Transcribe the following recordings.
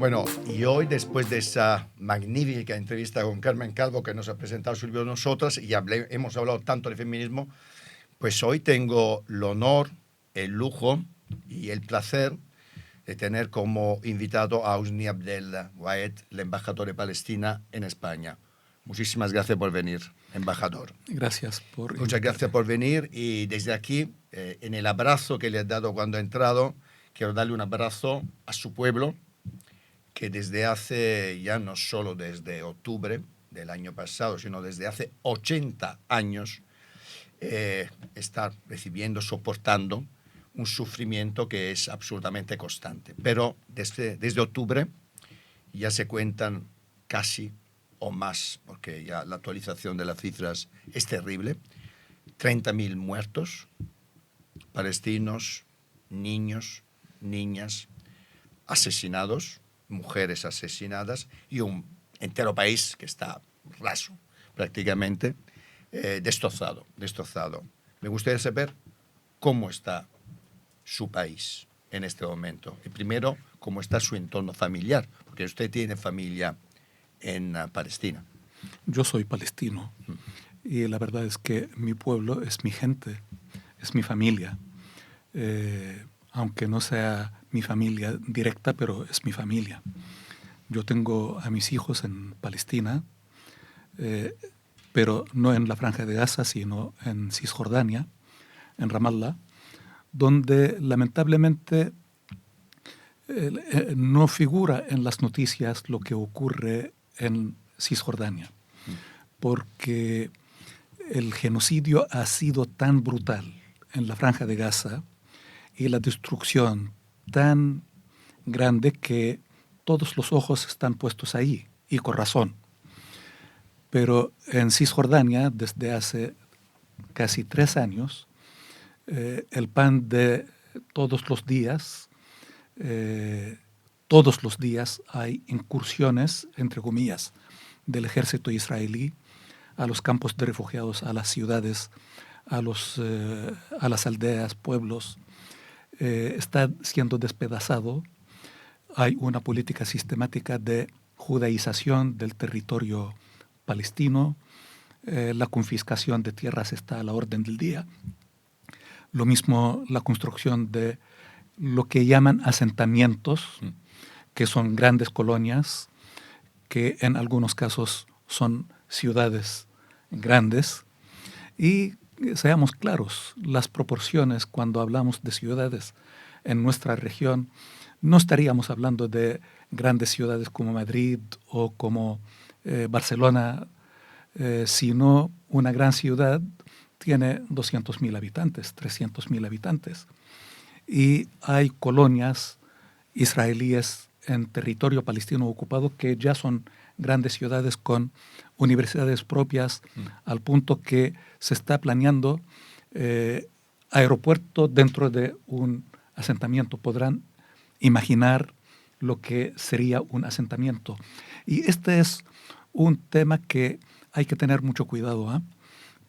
Bueno, y hoy, después de esa magnífica entrevista con Carmen Calvo que nos ha presentado Silvio nosotras, y hemos hablado tanto de feminismo, pues hoy tengo el honor, el lujo y el placer de tener como invitado a Husni Abdel Wahed, el embajador de Palestina en España. Muchísimas gracias por venir, embajador. Gracias por Muchas gracias por venir, y desde aquí, en el abrazo que le has dado cuando ha entrado, quiero darle un abrazo a su pueblo, que desde hace, ya no solo desde octubre del año pasado, sino desde hace 80 años, está recibiendo, soportando un sufrimiento que es absolutamente constante. Pero desde octubre ya se cuentan casi o más, porque ya la actualización de las cifras es terrible, 30.000 muertos, palestinos, niños, niñas, asesinados, mujeres asesinadas, y un entero país que está raso, prácticamente, destrozado. Me gustaría saber cómo está su país en este momento. Y primero, cómo está su entorno familiar, porque usted tiene familia en Palestina. Yo soy palestino y la verdad es que mi pueblo es mi gente, es mi familia. Aunque no sea mi familia directa, pero es mi familia. Yo tengo a mis hijos en Palestina, pero no en la Franja de Gaza, sino en Cisjordania, en Ramallah, donde lamentablemente no figura en las noticias lo que ocurre en Cisjordania, porque el genocidio ha sido tan brutal en la Franja de Gaza y la destrucción tan grande que todos los ojos están puestos ahí, y con razón. Pero en Cisjordania, desde hace casi 3 años, el pan de todos los días hay incursiones, entre comillas, del ejército israelí a los campos de refugiados, a las ciudades, a las aldeas, pueblos. Está siendo despedazado. Hay una política sistemática de judaización del territorio palestino. La confiscación de tierras está a la orden del día. Lo mismo la construcción de lo que llaman asentamientos, que son grandes colonias, que en algunos casos son ciudades grandes. Y seamos claros, las proporciones cuando hablamos de ciudades en nuestra región, no estaríamos hablando de grandes ciudades como Madrid o como Barcelona, sino una gran ciudad tiene 200.000 habitantes, 300.000 habitantes. Y hay colonias israelíes en territorio palestino ocupado que ya son grandes ciudades con universidades propias, al punto que se está planeando aeropuerto dentro de un asentamiento. Podrán imaginar lo que sería un asentamiento. Y este es un tema que hay que tener mucho cuidado,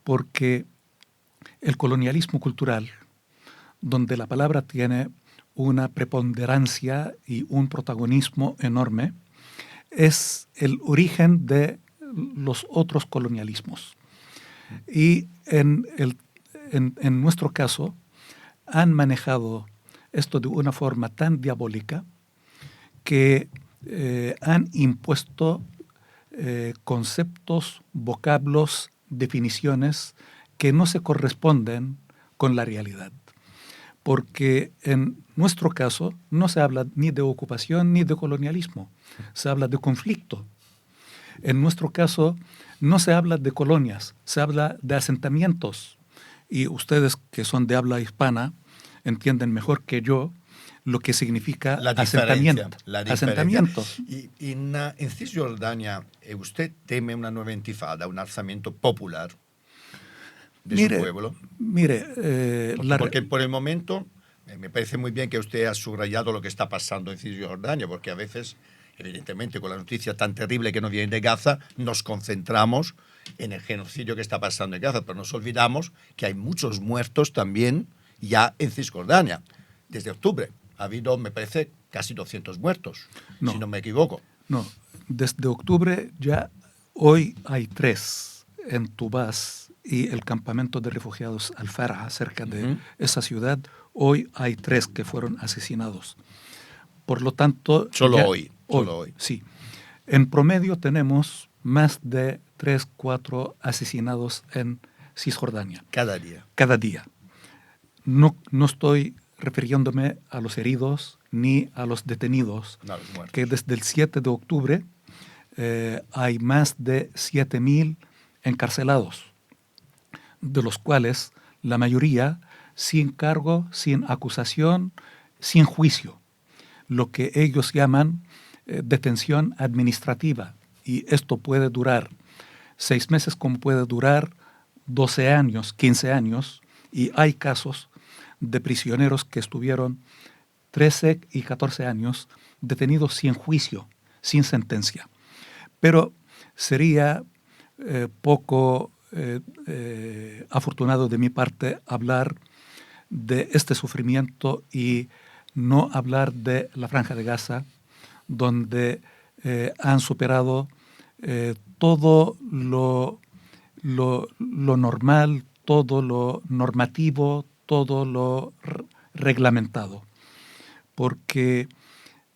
porque el colonialismo cultural, donde la palabra tiene una preponderancia y un protagonismo enorme, es el origen de los otros colonialismos. Y en nuestro caso han manejado esto de una forma tan diabólica que han impuesto conceptos, vocablos, definiciones que no se corresponden con la realidad. Porque en nuestro caso no se habla ni de ocupación ni de colonialismo, se habla de conflicto. En nuestro caso no se habla de colonias, se habla de asentamientos. Y ustedes que son de habla hispana entienden mejor que yo lo que significa asentamiento. Asentamiento. Y en Cisjordania, ¿usted teme una nueva intifada, un alzamiento popular de su pueblo? Porque por el momento me parece muy bien que usted ha subrayado lo que está pasando en Cisjordania, porque a veces, evidentemente, con la noticia tan terrible que nos viene de Gaza, nos concentramos en el genocidio que está pasando en Gaza, pero nos olvidamos que hay muchos muertos también ya en Cisjordania, desde octubre. Ha habido, me parece, casi 200 muertos, No. si no me equivoco. No, desde octubre ya hoy hay 3 en Tubás y el campamento de refugiados Al-Farha, cerca de esa ciudad. Hoy hay 3 que fueron asesinados. Por lo tanto, Solo ya hoy. Sí. En promedio tenemos más de 3, 4 asesinados en Cisjordania. Cada día. Cada día. No estoy refiriéndome a los heridos ni a los detenidos, No, los muertos. que desde el 7 de octubre hay más de 7.000 encarcelados, de los cuales la mayoría sin cargo, sin acusación, sin juicio, lo que ellos llaman detención administrativa. Y esto puede durar 6 meses como puede durar 12 años, 15 años, y hay casos de prisioneros que estuvieron 13 y 14 años detenidos sin juicio, sin sentencia. Pero sería poco afortunado de mi parte hablar de este sufrimiento y no hablar de la Franja de Gaza, donde han superado todo lo normal, todo lo normativo, todo lo reglamentado. Porque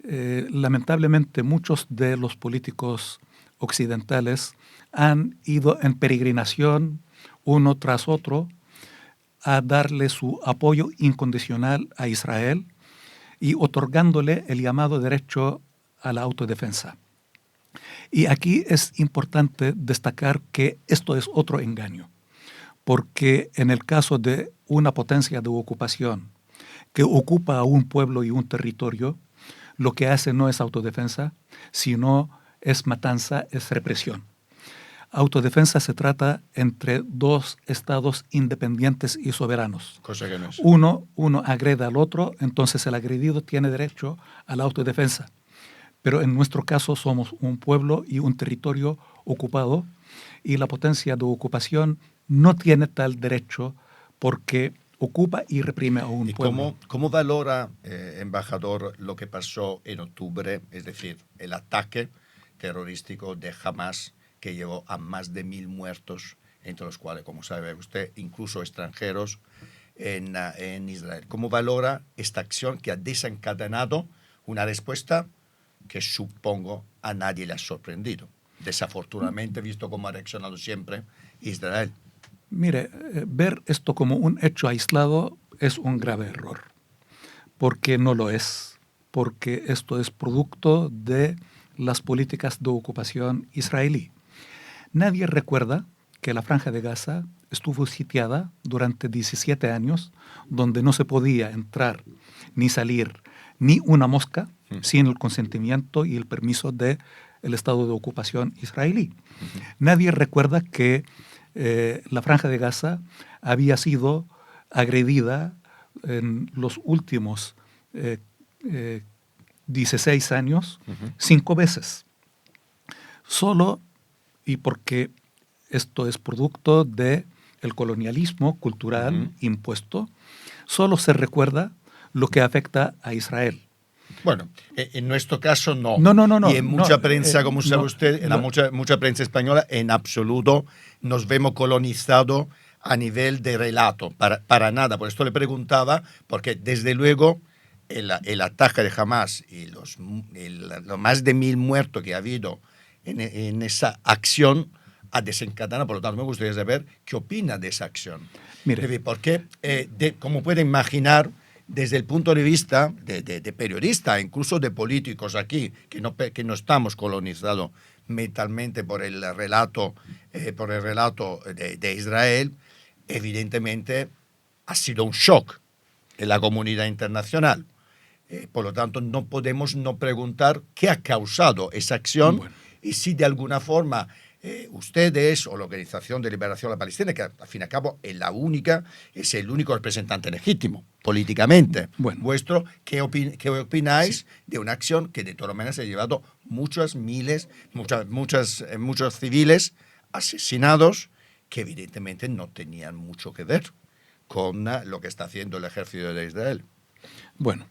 lamentablemente muchos de los políticos occidentales han ido en peregrinación uno tras otro a darle su apoyo incondicional a Israel y otorgándole el llamado derecho a la autodefensa. Y aquí es importante destacar que esto es otro engaño, porque en el caso de una potencia de ocupación que ocupa a un pueblo y un territorio, lo que hace no es autodefensa, sino es matanza, es represión. Autodefensa se trata entre 2 estados independientes y soberanos. Cosa que no es. Uno agrede al otro, entonces el agredido tiene derecho a la autodefensa. Pero en nuestro caso somos un pueblo y un territorio ocupado y la potencia de ocupación no tiene tal derecho porque ocupa y reprime a un pueblo. ¿Cómo valora, embajador, lo que pasó en octubre, es decir, el ataque terrorístico de Hamas que llevó a más de 1.000 muertos, entre los cuales, como sabe usted, incluso extranjeros en Israel? ¿Cómo valora esta acción que ha desencadenado una respuesta que supongo a nadie le ha sorprendido? Desafortunadamente, visto cómo ha reaccionado siempre Israel. Mire, ver esto como un hecho aislado es un grave error, porque no lo es, porque esto es producto de las políticas de ocupación israelí. Nadie recuerda que la Franja de Gaza estuvo sitiada durante 17 años, donde no se podía entrar ni salir ni una mosca sin el consentimiento y el permiso del Estado de ocupación israelí. Nadie recuerda que la Franja de Gaza había sido agredida en los últimos 16 años 5 veces. Solo, y porque esto es producto del colonialismo cultural impuesto, solo se recuerda lo que afecta a Israel. Bueno, en nuestro caso no. No. Y en mucha prensa, como sabe usted, en la mucha prensa española, en absoluto nos vemos colonizados a nivel de relato, para nada. Por esto le preguntaba, porque desde luego el ataque de Hamas y los más de 1.000 muertos que ha habido en esa acción ha desencadenado. Por lo tanto, me gustaría saber qué opina de esa acción. Mire, porque, como puede imaginar, desde el punto de vista de periodista, incluso de políticos aquí, que no estamos colonizados mentalmente por el relato de Israel, evidentemente ha sido un shock en la comunidad internacional. Por lo tanto, no podemos no preguntar qué ha causado esa acción y si de alguna forma ustedes o la Organización de Liberación de la Palestina, que al fin y al cabo es el único representante legítimo políticamente vuestro, ¿qué opináis de una acción que de todas maneras ha llevado muchos civiles asesinados que evidentemente no tenían mucho que ver con lo que está haciendo el ejército de Israel? Bueno,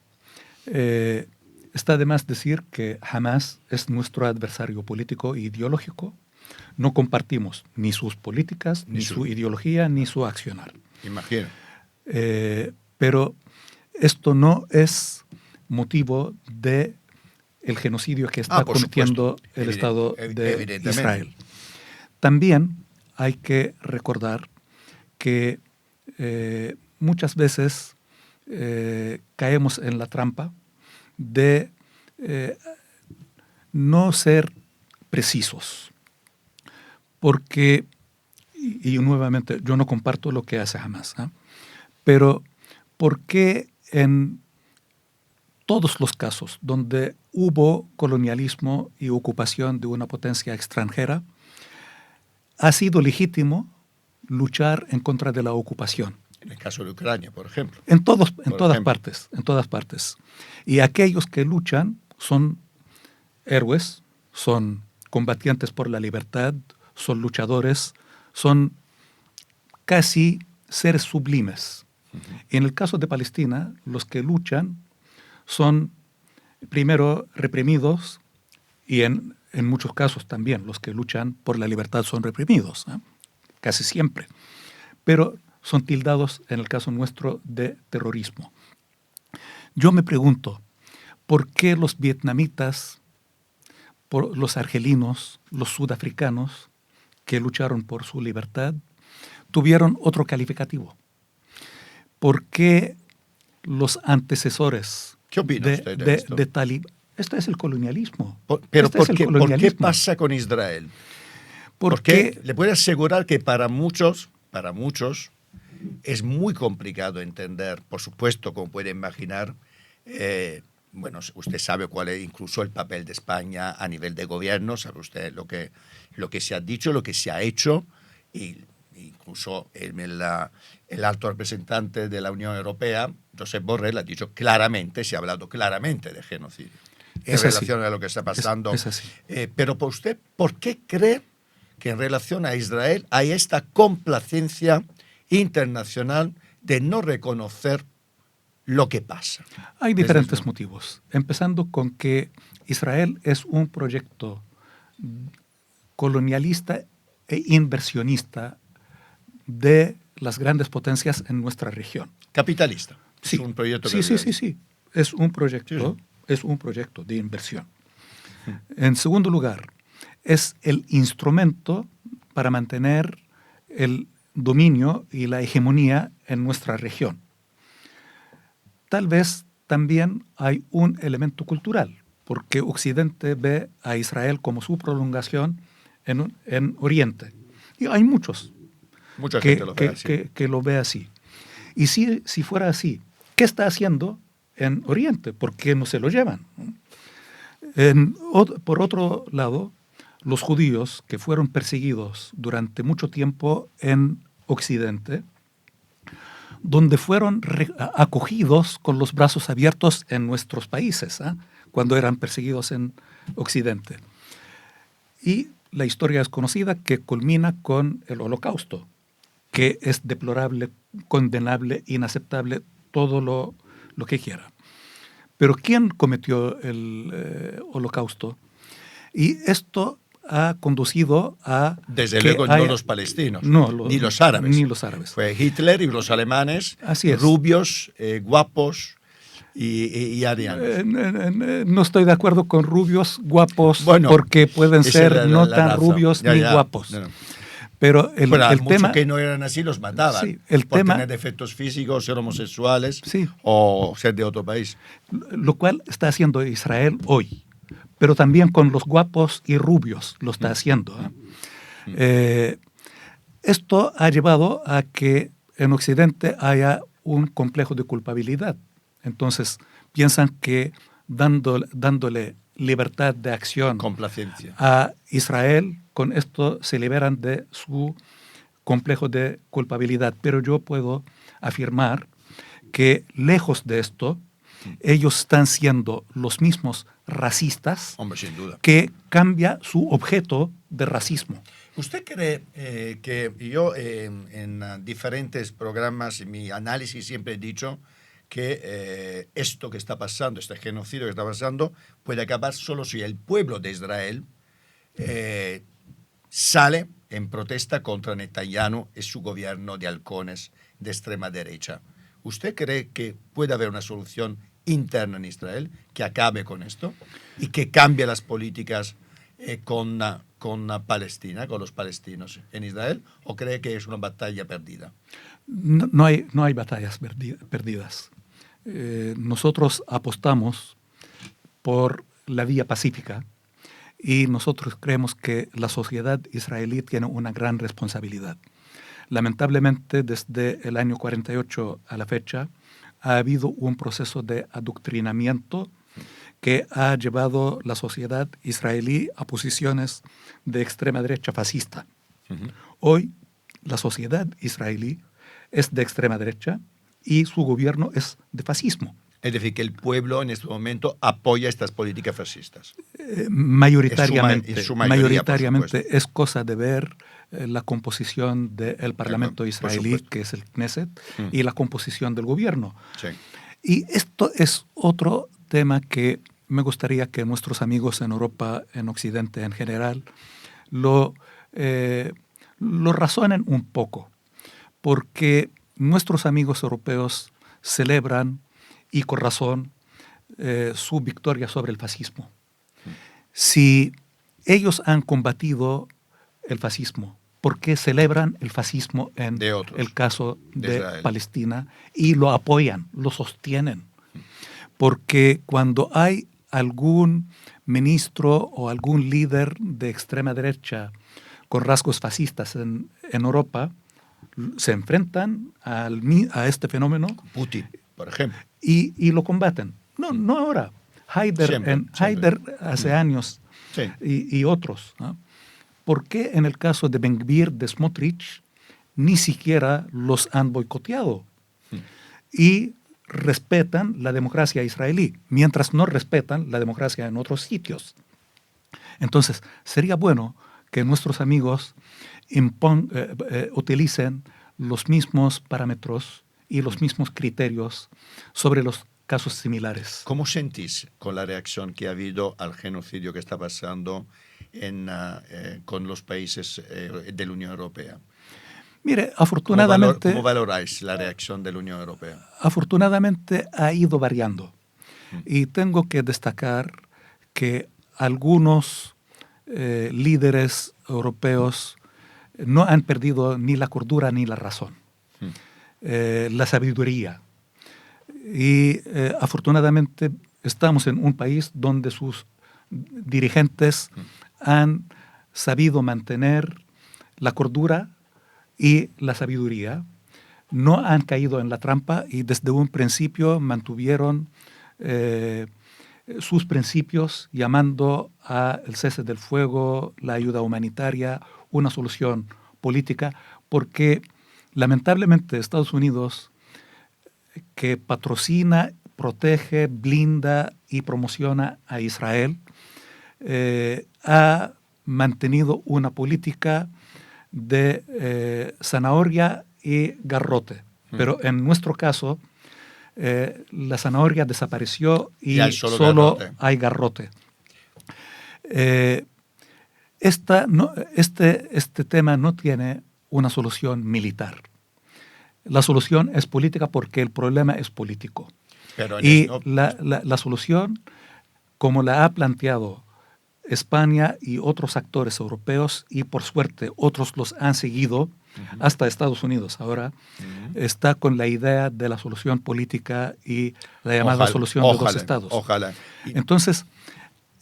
Está de más decir que Hamas es nuestro adversario político e ideológico. No compartimos ni sus políticas, ni su ideología, ni su accionar. Imagino. Pero esto no es motivo de el genocidio que está cometiendo el Estado de Israel. También hay que recordar que muchas veces caemos en la trampa de no ser precisos. Porque, y nuevamente, yo no comparto lo que hace Hamas, ¿eh? Pero ¿por qué en todos los casos donde hubo colonialismo y ocupación de una potencia extranjera, ha sido legítimo luchar en contra de la ocupación? En el caso de Ucrania, por ejemplo. En todas partes. Y aquellos que luchan son héroes, son combatientes por la libertad, son luchadores, son casi seres sublimes. Y en el caso de Palestina, los que luchan son primero reprimidos y en muchos casos también los que luchan por la libertad son reprimidos, ¿eh? Casi siempre. Pero son tildados, en el caso nuestro, de terrorismo. Yo me pregunto, ¿por qué los vietnamitas, por los argelinos, los sudafricanos, que lucharon por su libertad, tuvieron otro calificativo? ¿Por qué los antecesores de Talibán? Este es el colonialismo. Pero ¿por qué pasa con Israel? Porque le puedo asegurar que para muchos es muy complicado entender, por supuesto, como puede imaginar. Bueno, usted sabe cuál es incluso el papel de España a nivel de gobierno, sabe usted lo que se ha dicho, lo que se ha hecho, y incluso el alto representante de la Unión Europea, Josep Borrell, ha dicho claramente, se ha hablado claramente de genocidio en relación a lo que está pasando. Es así. Pero usted, ¿por qué cree que en relación a Israel hay esta complacencia internacional de no reconocer lo que pasa? Hay diferentes motivos, empezando con que Israel es un proyecto colonialista e inversionista de las grandes potencias en nuestra región. Capitalista. Sí. Es un proyecto capitalista. Sí. Es un proyecto de inversión. En segundo lugar, es el instrumento para mantener el dominio y la hegemonía en nuestra región. Tal vez también hay un elemento cultural, porque Occidente ve a Israel como su prolongación en Oriente. Y hay muchos que lo ve así. Y si fuera así, ¿qué está haciendo en Oriente? ¿Por qué no se lo llevan? Por otro lado, los judíos que fueron perseguidos durante mucho tiempo en Occidente, donde fueron acogidos con los brazos abiertos en nuestros países, cuando eran perseguidos en Occidente. Y la historia es conocida, que culmina con el Holocausto, que es deplorable, condenable, inaceptable, todo lo que quiera. Pero ¿quién cometió el Holocausto? Y esto ha conducido a... Desde luego no los palestinos, ni los árabes. Ni los árabes. Fue Hitler y los alemanes, rubios, guapos y arianos. No estoy de acuerdo con rubios, guapos, porque pueden ser no tan rubios ni guapos. No. Pero el tema... que no eran así los mataban, sí, por tener defectos físicos, ser homosexuales, sí, o ser de otro país. Lo cual está haciendo Israel hoy. Pero también con los guapos y rubios lo está haciendo. Esto ha llevado a que en Occidente haya un complejo de culpabilidad. Entonces piensan que dándole libertad de acción, complacencia, a Israel, con esto se liberan de su complejo de culpabilidad. Pero yo puedo afirmar que lejos de esto, ellos están siendo los mismos racistas. Hombre, sin duda, que cambia su objeto de racismo. ¿Usted cree que yo en diferentes programas, en mi análisis siempre he dicho que esto que está pasando, este genocidio que está pasando, puede acabar solo si el pueblo de Israel sale en protesta contra Netanyahu y su gobierno de halcones de extrema derecha. ¿Usted cree que puede haber una solución interna en Israel que acabe con esto y que cambie las políticas con Palestina, con los palestinos en Israel, o cree que es una batalla perdida? No hay batallas perdidas. Nosotros apostamos por la vía pacífica y nosotros creemos que la sociedad israelí tiene una gran responsabilidad. Lamentablemente, desde el año 48 a la fecha, ha habido un proceso de adoctrinamiento que ha llevado la sociedad israelí a posiciones de extrema derecha fascista. Uh-huh. Hoy, la sociedad israelí es de extrema derecha y su gobierno es de fascismo. Es decir, que el pueblo en este momento apoya estas políticas fascistas. Mayoritariamente es cosa de ver la composición del Parlamento israelí, que es el Knesset, y la composición del gobierno. Sí. Y esto es otro tema que me gustaría que nuestros amigos en Europa, en Occidente en general, lo razonen un poco, porque nuestros amigos europeos celebran, y con razón, su victoria sobre el fascismo. Si ellos han combatido el fascismo, ¿por qué celebran el fascismo en el caso de Palestina y lo apoyan, lo sostienen? Porque cuando hay algún ministro o algún líder de extrema derecha con rasgos fascistas en Europa, se enfrentan a este fenómeno. Putin, por ejemplo. Y lo combaten. No ahora. Haider hace años, sí. y otros, ¿no? ¿Por qué en el caso de Ben Gvir, de Smotrich, ni siquiera los han boicoteado? Y respetan la democracia israelí, mientras no respetan la democracia en otros sitios. Entonces, sería bueno que nuestros amigos utilicen los mismos parámetros y los mismos criterios sobre los casos similares. ¿Cómo sentís con la reacción que ha habido al genocidio que está pasando con los países de la Unión Europea? Mire, afortunadamente... ¿Cómo valoráis la reacción de la Unión Europea? Afortunadamente ha ido variando. Y tengo que destacar que algunos líderes europeos no han perdido ni la cordura ni la razón. La sabiduría. Y afortunadamente estamos en un país donde sus dirigentes han sabido mantener la cordura y la sabiduría, no han caído en la trampa y desde un principio mantuvieron sus principios, llamando al cese del fuego, la ayuda humanitaria, una solución política, porque lamentablemente Estados Unidos, que patrocina, protege, blinda y promociona a Israel, ha mantenido una política de zanahoria y garrote. Pero en nuestro caso, la zanahoria desapareció y solo hay garrote. Este tema no tiene una solución militar. La solución es política porque el problema es político. Y la solución, como la ha planteado España y otros actores europeos, y por suerte otros los han seguido, hasta Estados Unidos ahora, está con la idea de la solución política y la llamada solución de dos estados. Ojalá. Entonces,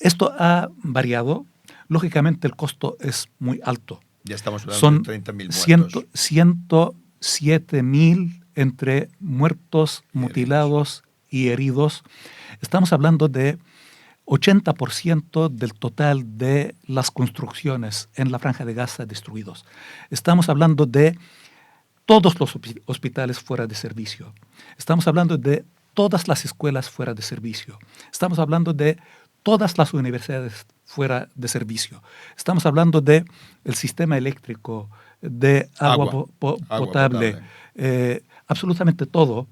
esto ha variado. Lógicamente el costo es muy alto. Ya estamos hablando de 30.000 muertos. 107.000 entre muertos, mutilados y heridos. Estamos hablando de 80% del total de las construcciones en la Franja de Gaza destruidos. Estamos hablando de todos los hospitales fuera de servicio. Estamos hablando de todas las escuelas fuera de servicio. Estamos hablando de todas las universidades fuera de servicio. Estamos hablando de el sistema eléctrico, de agua potable. Absolutamente todo.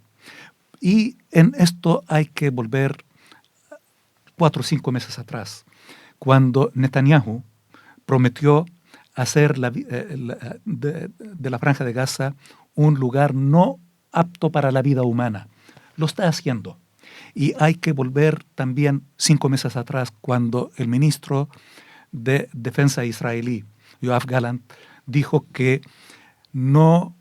Y en esto hay que volver 4 o 5 meses atrás, cuando Netanyahu prometió hacer de la Franja de Gaza un lugar no apto para la vida humana. Lo está haciendo. Y hay que volver también 5 meses atrás, cuando el ministro de Defensa israelí, Yoav Gallant, dijo que no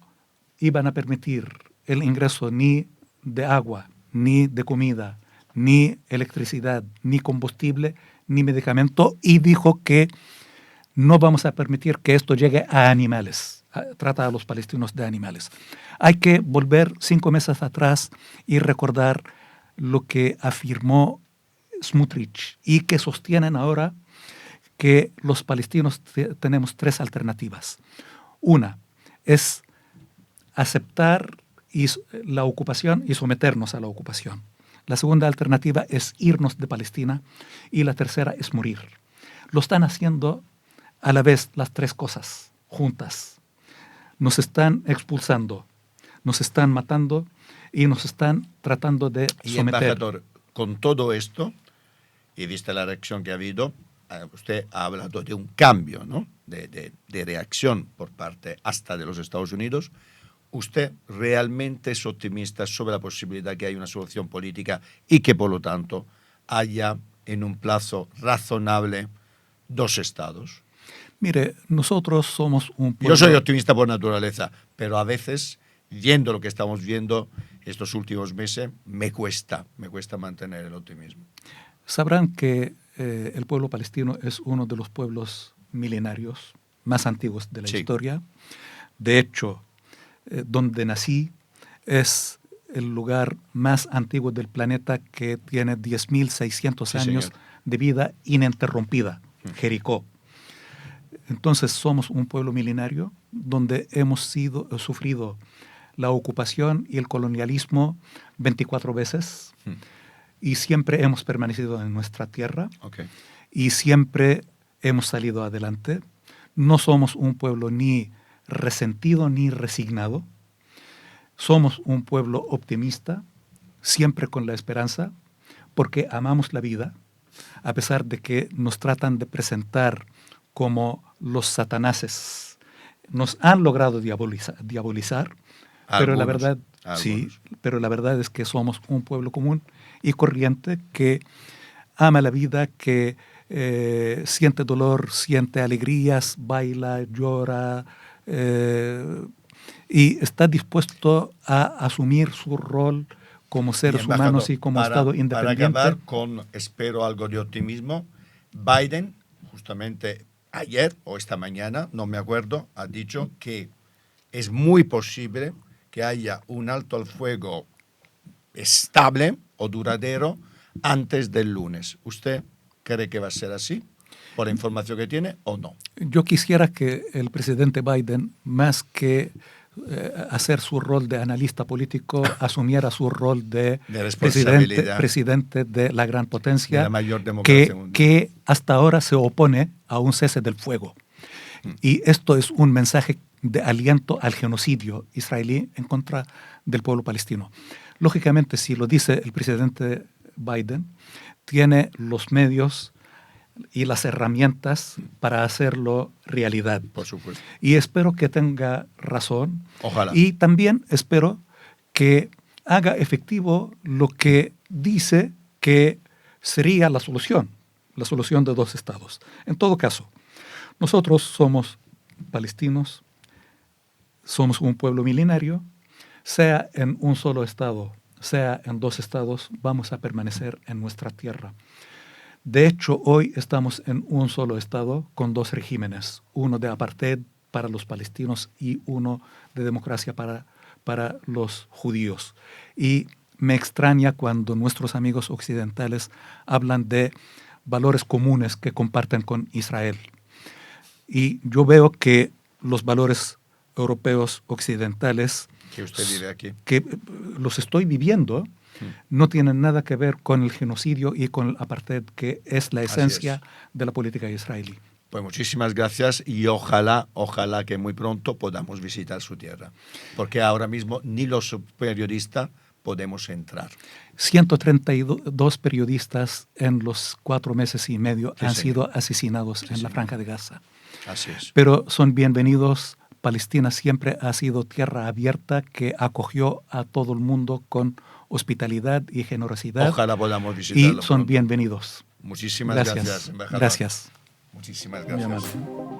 iban a permitir el ingreso ni de agua, ni de comida, ni electricidad, ni combustible, ni medicamento, y dijo que no vamos a permitir que esto llegue a animales. Trata a los palestinos de animales. Hay que volver 5 meses atrás y recordar lo que afirmó Smotrich y que sostienen ahora, que los palestinos tenemos 3 alternativas. Una es aceptar la ocupación y someternos a la ocupación. La segunda alternativa es irnos de Palestina y la tercera es morir. Lo están haciendo a la vez las 3 cosas juntas. Nos están expulsando, nos están matando y nos están tratando de y someter. Embajador, con todo esto, y vista la reacción que ha habido, usted ha hablado de un cambio, ¿no? de reacción por parte hasta de los Estados Unidos. ¿Usted realmente es optimista sobre la posibilidad que haya una solución política y que, por lo tanto, haya en un plazo razonable 2 estados? Mire, nosotros somos un pueblo... Yo soy optimista por naturaleza, pero a veces, viendo lo que estamos viendo estos últimos meses, me cuesta mantener el optimismo. Sabrán que el pueblo palestino es uno de los pueblos milenarios más antiguos de la historia. De hecho, donde nací es el lugar más antiguo del planeta, que tiene 10.600 años de vida ininterrumpida, Jericó. Entonces somos un pueblo milenario donde hemos sufrido la ocupación y el colonialismo 24 veces y siempre hemos permanecido en nuestra tierra y siempre hemos salido adelante. No somos un pueblo ni resentido ni resignado. Somos un pueblo optimista, siempre con la esperanza, porque amamos la vida, a pesar de que nos tratan de presentar como los satanases. Nos han logrado diabolizar, pero la verdad, sí, pero la verdad es que somos un pueblo común y corriente que ama la vida, que siente dolor, siente alegrías, baila, llora, y está dispuesto a asumir su rol como seres humanos y como Estado independiente. Para acabar con, espero, algo de optimismo, Biden, justamente ayer o esta mañana, no me acuerdo, ha dicho que es muy posible que haya un alto al fuego estable o duradero antes del lunes. ¿Usted cree que va a ser así, por la información que tiene, o no? Yo quisiera que el presidente Biden, más que hacer su rol de analista político, asumiera su rol de presidente de la gran potencia, de la mayor democracia mundial, que hasta ahora se opone a un cese del fuego. Y esto es un mensaje de aliento al genocidio israelí en contra del pueblo palestino. Lógicamente, si lo dice el presidente Biden, tiene los medios y las herramientas para hacerlo realidad. Por supuesto. Y espero que tenga razón. Ojalá. Y también espero que haga efectivo lo que dice que sería la solución de 2 estados. En todo caso, nosotros somos palestinos, somos un pueblo milenario, sea en un solo estado, sea en 2 estados, vamos a permanecer en nuestra tierra. De hecho, hoy estamos en un solo estado con 2 regímenes, uno de apartheid para los palestinos y uno de democracia para los judíos. Y me extraña cuando nuestros amigos occidentales hablan de valores comunes que comparten con Israel. Y yo veo que los valores europeos occidentales, que usted vive aquí, que los estoy viviendo, no tienen nada que ver con el genocidio y con el apartheid, que es la esencia de la política israelí. Pues muchísimas gracias y ojalá que muy pronto podamos visitar su tierra. Porque ahora mismo ni los periodistas podemos entrar. 132 periodistas en los 4 meses y medio Sí, han señor. sido asesinados Sí, en la señor. Franja de Gaza. Así es. Pero son bienvenidos. Palestina siempre ha sido tierra abierta que acogió a todo el mundo con hospitalidad y generosidad. Ojalá podamos Y visitarlo son pronto. bienvenidos. Muchísimas gracias, embajador. Gracias. Muchísimas Muy gracias. amable.